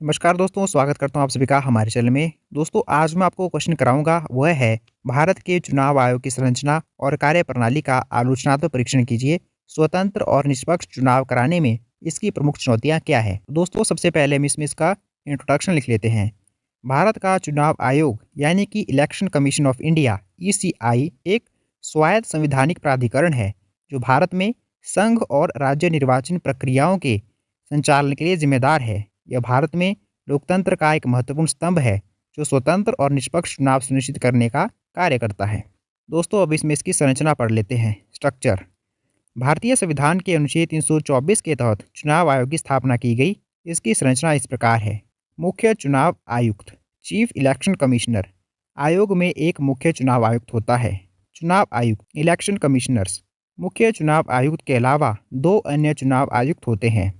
नमस्कार दोस्तों, स्वागत करता हूँ आप सभी का हमारे चैनल में। दोस्तों, आज मैं आपको क्वेश्चन कराऊँगा, वह है भारत के चुनाव आयोग की संरचना और कार्यप्रणाली का आलोचनात्मक परीक्षण कीजिए। स्वतंत्र और निष्पक्ष चुनाव कराने में इसकी प्रमुख चुनौतियाँ क्या हैं? दोस्तों, सबसे पहले हम इसमें इसका इंट्रोडक्शन लिख लेते हैं। भारत का चुनाव आयोग यानी कि election commission of India (ECI) एक स्वायत्त संवैधानिक प्राधिकरण है, जो भारत में संघ और राज्य निर्वाचन प्रक्रियाओं के संचालन के लिए जिम्मेदार है। यह भारत में लोकतंत्र का एक महत्वपूर्ण स्तंभ है, जो स्वतंत्र और निष्पक्ष चुनाव सुनिश्चित करने का कार्य करता है। दोस्तों, अब इसमें इसकी संरचना पढ़ लेते हैं। स्ट्रक्चर। भारतीय संविधान के अनुच्छेद 324 के तहत चुनाव आयोग की स्थापना की गई। इसकी संरचना इस प्रकार है। मुख्य चुनाव आयुक्त, चीफ इलेक्शन कमिश्नर। आयोग में एक मुख्य चुनाव आयुक्त होता है। चुनाव आयुक्त, इलेक्शन कमिश्नर्स। मुख्य चुनाव आयुक्त के अलावा दो अन्य चुनाव आयुक्त होते हैं।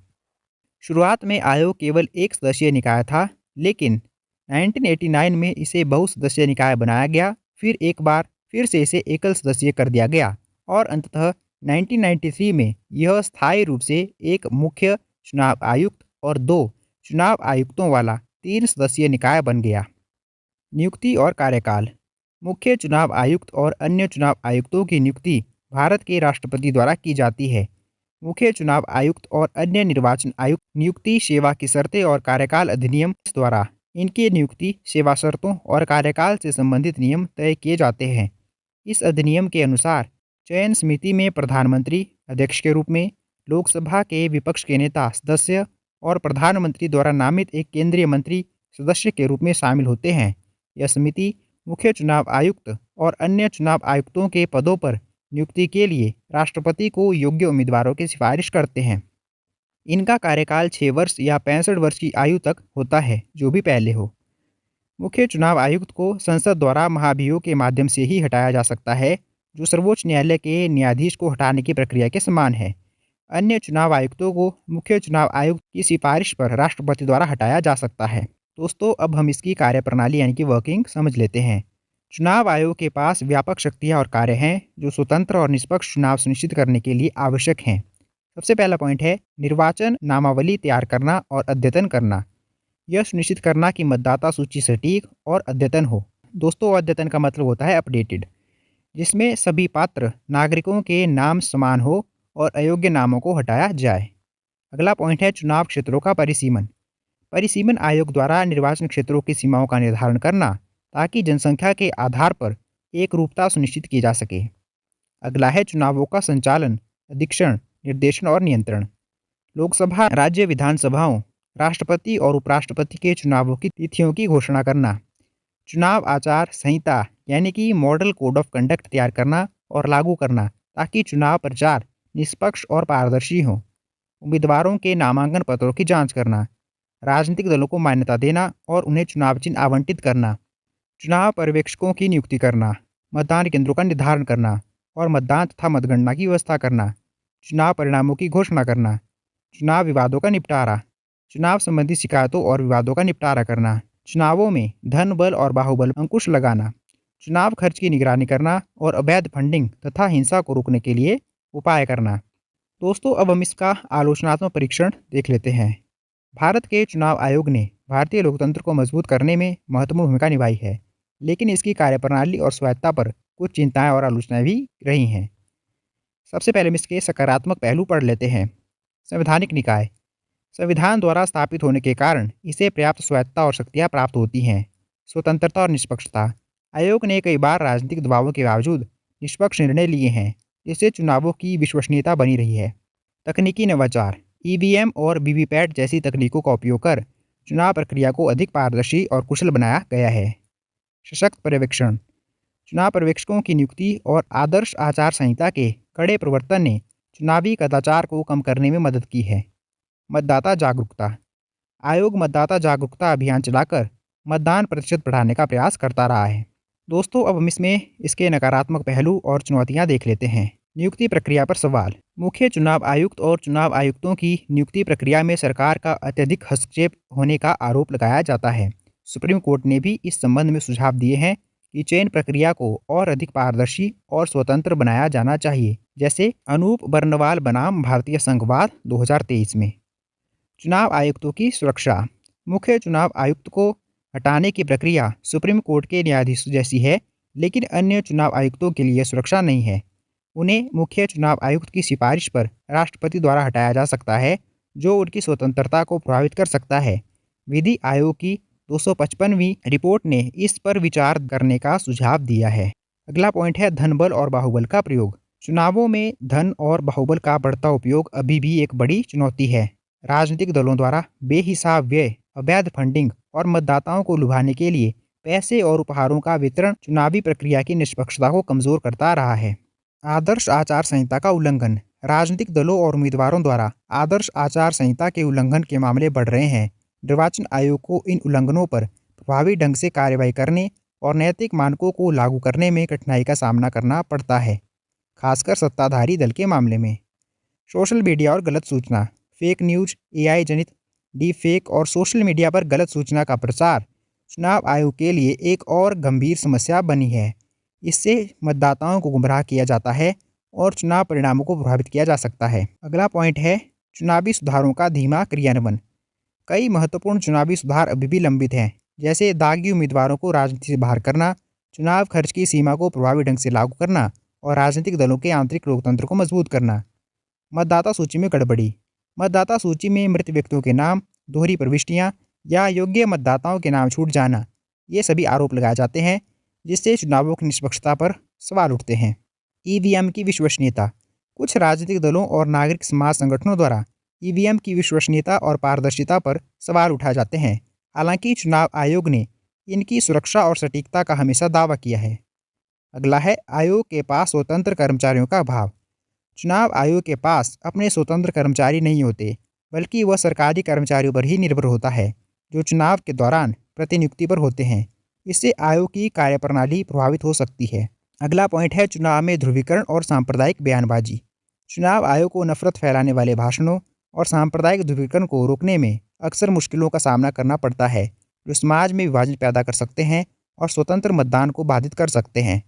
शुरुआत में आयोग केवल एक सदस्यीय निकाय था, लेकिन 1989 में इसे बहुसदस्यीय निकाय बनाया गया। फिर एक बार फिर से इसे एकल सदस्यीय कर दिया गया और अंततः 1993 में यह स्थायी रूप से एक मुख्य चुनाव आयुक्त और दो चुनाव आयुक्तों वाला 3 सदस्यीय निकाय बन गया। नियुक्ति और कार्यकाल। मुख्य चुनाव आयुक्त और अन्य चुनाव आयुक्तों की नियुक्ति भारत के राष्ट्रपति द्वारा की जाती है। मुख्य चुनाव आयुक्त और अन्य निर्वाचन आयुक्त नियुक्ति सेवा की शर्तें और कार्यकाल अधिनियम द्वारा इनकी नियुक्ति, सेवा शर्तों और कार्यकाल से संबंधित नियम तय किए जाते हैं। इस अधिनियम के अनुसार चयन समिति में प्रधानमंत्री अध्यक्ष के रूप में, लोकसभा के विपक्ष के नेता सदस्य और प्रधानमंत्री द्वारा नामित एक केंद्रीय मंत्री सदस्य के रूप में शामिल होते हैं। यह समिति मुख्य चुनाव आयुक्त और अन्य चुनाव आयुक्तों के पदों पर नियुक्ति के लिए राष्ट्रपति को योग्य उम्मीदवारों की सिफारिश करते हैं। इनका कार्यकाल 6 वर्ष या 65 वर्ष की आयु तक होता है, जो भी पहले हो। मुख्य चुनाव आयुक्त को संसद द्वारा महाभियोग के माध्यम से ही हटाया जा सकता है, जो सर्वोच्च न्यायालय के न्यायाधीश को हटाने की प्रक्रिया के समान है। अन्य चुनाव आयुक्तों को मुख्य चुनाव आयुक्त की सिफारिश पर राष्ट्रपति द्वारा हटाया जा सकता है। दोस्तों, अब हम इसकी कार्यप्रणाली यानी कि वर्किंग समझ लेते हैं। चुनाव आयोग के पास व्यापक शक्तियां और कार्य हैं, जो स्वतंत्र और निष्पक्ष चुनाव सुनिश्चित करने के लिए आवश्यक हैं। सबसे पहला पॉइंट है निर्वाचन नामावली तैयार करना और अद्यतन करना। यह सुनिश्चित करना कि मतदाता सूची सटीक और अद्यतन हो। दोस्तों, अद्यतन का मतलब होता है अपडेटेड, जिसमें सभी पात्र नागरिकों के नाम समान हो और अयोग्य नामों को हटाया जाए। अगला पॉइंट है चुनाव क्षेत्रों का परिसीमन। परिसीमन आयोग द्वारा निर्वाचन क्षेत्रों की सीमाओं का निर्धारण करना, ताकि जनसंख्या के आधार पर एक रूपता सुनिश्चित की जा सके। अगला है चुनावों का संचालन, अधीक्षण, निर्देशन और नियंत्रण। लोकसभा, राज्य विधानसभाओं, राष्ट्रपति और उपराष्ट्रपति के चुनावों की तिथियों की घोषणा करना। चुनाव आचार संहिता यानी कि मॉडल कोड ऑफ कंडक्ट तैयार करना और लागू करना, ताकि चुनाव प्रचार निष्पक्ष और पारदर्शी हो। उम्मीदवारों के नामांकन पत्रों की जांच करना। राजनीतिक दलों को मान्यता देना और उन्हें चुनाव चिन्ह आवंटित करना। चुनाव पर्यवेक्षकों की नियुक्ति करना। मतदान केंद्रों का निर्धारण करना और मतदान तथा मतगणना की व्यवस्था करना। चुनाव परिणामों की घोषणा करना। चुनाव विवादों का निपटारा। चुनाव संबंधी शिकायतों और विवादों का निपटारा करना। चुनावों में धन बल और बाहुबल अंकुश लगाना। चुनाव खर्च की निगरानी करना और अवैध फंडिंग तथा हिंसा को रोकने के लिए उपाय करना। दोस्तों, अब हम इसका आलोचनात्मक परीक्षण देख लेते हैं। भारत के चुनाव आयोग ने भारतीय लोकतंत्र को मजबूत करने में महत्वपूर्ण भूमिका निभाई है, लेकिन इसकी कार्यप्रणाली और स्वायत्तता पर कुछ चिंताएं और आलोचनाएं भी रही हैं। सबसे पहले हम इसके सकारात्मक पहलू पढ़ लेते हैं। संवैधानिक निकाय। संविधान द्वारा स्थापित होने के कारण इसे पर्याप्त स्वायत्तता और शक्तियाँ प्राप्त होती हैं। स्वतंत्रता और निष्पक्षता। आयोग ने कई बार राजनीतिक दबावों के बावजूद निष्पक्ष निर्णय लिए हैं, जिससे चुनावों की विश्वसनीयता बनी रही है। तकनीकी नवाचार। ईवीएम और वीवीपैट जैसी तकनीकों का उपयोग कर चुनाव प्रक्रिया को अधिक पारदर्शी और कुशल बनाया गया है। सशक्त पर्यवेक्षण। चुनाव पर्यवेक्षकों की नियुक्ति और आदर्श आचार संहिता के कड़े प्रवर्तन ने चुनावी कदाचार को कम करने में मदद की है। मतदाता जागरूकता। आयोग मतदाता जागरूकता अभियान चलाकर मतदान प्रतिशत बढ़ाने का प्रयास करता रहा है। दोस्तों, अब हम इसमें इसके नकारात्मक पहलू और चुनौतियां देख लेते हैं। नियुक्ति प्रक्रिया पर सवाल। मुख्य चुनाव आयुक्त और चुनाव आयुक्तों की नियुक्ति प्रक्रिया में सरकार का अत्यधिक हस्तक्षेप होने का आरोप लगाया जाता है। सुप्रीम कोर्ट ने भी इस संबंध में सुझाव दिए हैं कि चयन प्रक्रिया को और अधिक पारदर्शी और स्वतंत्र बनाया जाना चाहिए, जैसे अनूप बर्नवाल बनाम भारतीय संघवाद 2023 में। चुनाव आयुक्तों की सुरक्षा। मुख्य चुनाव आयुक्त को हटाने की प्रक्रिया सुप्रीम कोर्ट के न्यायाधीशों जैसी है, लेकिन अन्य चुनाव आयुक्तों के लिए सुरक्षा नहीं है। उन्हें मुख्य चुनाव आयुक्त की सिफारिश पर राष्ट्रपति द्वारा हटाया जा सकता है, जो उनकी स्वतंत्रता को प्रभावित कर सकता है। विधि आयोग की 255वीं रिपोर्ट ने इस पर विचार करने का सुझाव दिया है। अगला पॉइंट है धन बल और बाहुबल का प्रयोग। चुनावों में धन और बाहुबल का बढ़ता उपयोग अभी भी एक बड़ी चुनौती है। राजनीतिक दलों द्वारा बेहिसाब व्यय, अवैध फंडिंग और मतदाताओं को लुभाने के लिए पैसे और उपहारों का वितरण चुनावी प्रक्रिया की निष्पक्षता को कमजोर करता रहा है। आदर्श आचार संहिता का उल्लंघन। राजनीतिक दलों और उम्मीदवारों द्वारा आदर्श आचार संहिता के उल्लंघन के मामले बढ़ रहे हैं। निर्वाचन आयोग को इन उल्लंघनों पर प्रभावी ढंग से कार्रवाई करने और नैतिक मानकों को लागू करने में कठिनाई का सामना करना पड़ता है, खासकर सत्ताधारी दल के मामले में। सोशल मीडिया और गलत सूचना। फेक न्यूज, एआई जनित डीप फेक और सोशल मीडिया पर गलत सूचना का प्रचार चुनाव आयोग के लिए एक और गंभीर समस्या बनी है। इससे मतदाताओं को गुमराह किया जाता है और चुनाव परिणामों को प्रभावित किया जा सकता है। अगला पॉइंट है चुनावी सुधारों का धीमा क्रियान्वयन। कई महत्वपूर्ण चुनावी सुधार अभी भी लंबित हैं, जैसे दागी उम्मीदवारों को राजनीति से बाहर करना, चुनाव खर्च की सीमा को प्रभावी ढंग से लागू करना और राजनीतिक दलों के आंतरिक लोकतंत्र को मजबूत करना। मतदाता सूची में गड़बड़ी। मतदाता सूची में मृत व्यक्तियों के नाम, दोहरी प्रविष्टियां या योग्य मतदाताओं के नाम छूट जाना, ये सभी आरोप लगाए जाते हैं, जिससे चुनावों की निष्पक्षता पर सवाल उठते हैं। ईवीएम की विश्वसनीयता। कुछ राजनीतिक दलों और नागरिक समाज संगठनों द्वारा ईवीएम की विश्वसनीयता और पारदर्शिता पर सवाल उठाए जाते हैं। हालांकि चुनाव आयोग ने इनकी सुरक्षा और सटीकता का हमेशा दावा किया है। अगला है आयोग के पास स्वतंत्र कर्मचारियों का अभाव। चुनाव आयोग के पास अपने स्वतंत्र कर्मचारी नहीं होते, बल्कि वह सरकारी कर्मचारियों पर ही निर्भर होता है, जो चुनाव के दौरान प्रतिनियुक्ति पर होते हैं। इससे आयोग की कार्यप्रणाली प्रभावित हो सकती है। अगला पॉइंट है चुनाव में ध्रुवीकरण और सांप्रदायिक बयानबाजी। चुनाव आयोग को नफरत फैलाने वाले भाषणों और सांप्रदायिक ध्रुवीकरण को रोकने में अक्सर मुश्किलों का सामना करना पड़ता है, जो समाज में विभाजन पैदा कर सकते हैं और स्वतंत्र मतदान को बाधित कर सकते हैं।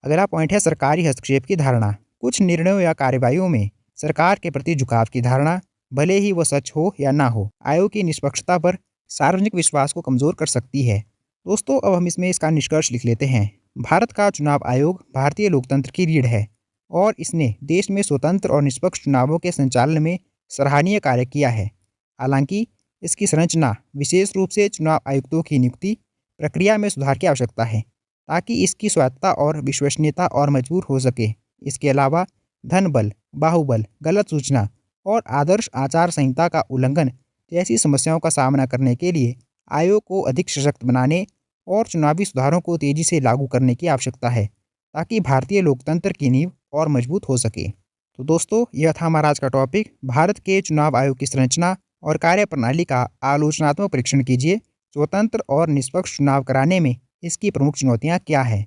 अगला पॉइंट है सरकारी हस्तक्षेप की धारणा। कुछ निर्णयों या कार्रवाइयों में सरकार के प्रति झुकाव की धारणा, भले ही वह सच हो या ना हो, आयोग की निष्पक्षता पर सार्वजनिक विश्वास को कमजोर कर सकती है। दोस्तों, अब हम इसमें इसका निष्कर्ष लिख लेते हैं। भारत का चुनाव आयोग भारतीय लोकतंत्र की रीढ़ है और इसने देश में स्वतंत्र और निष्पक्ष चुनावों के संचालन में सराहनीय कार्य किया है। हालांकि इसकी संरचना, विशेष रूप से चुनाव आयुक्तों की नियुक्ति प्रक्रिया में सुधार की आवश्यकता है, ताकि इसकी स्वायत्तता और विश्वसनीयता और मजबूत हो सके। इसके अलावा धन बल, बाहुबल, गलत सूचना और आदर्श आचार संहिता का उल्लंघन जैसी समस्याओं का सामना करने के लिए आयोग को अधिक सशक्त बनाने और चुनावी सुधारों को तेजी से लागू करने की आवश्यकता है, ताकि भारतीय लोकतंत्र की नींव और मजबूत हो सके। तो दोस्तों, यह था हमारा आज का टॉपिक। भारत के चुनाव आयोग की संरचना और कार्यप्रणाली का आलोचनात्मक परीक्षण कीजिए। स्वतंत्र और निष्पक्ष चुनाव कराने में इसकी प्रमुख चुनौतियाँ क्या हैं।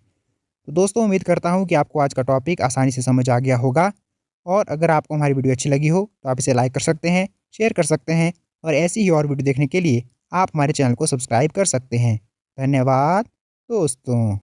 तो दोस्तों, उम्मीद करता हूँ कि आपको आज का टॉपिक आसानी से समझ आ गया होगा। और अगर आपको हमारी वीडियो अच्छी लगी हो तो आप इसे लाइक कर सकते हैं, शेयर कर सकते हैं और ऐसी ही और वीडियो देखने के लिए आप हमारे चैनल को सब्सक्राइब कर सकते हैं। धन्यवाद दोस्तों।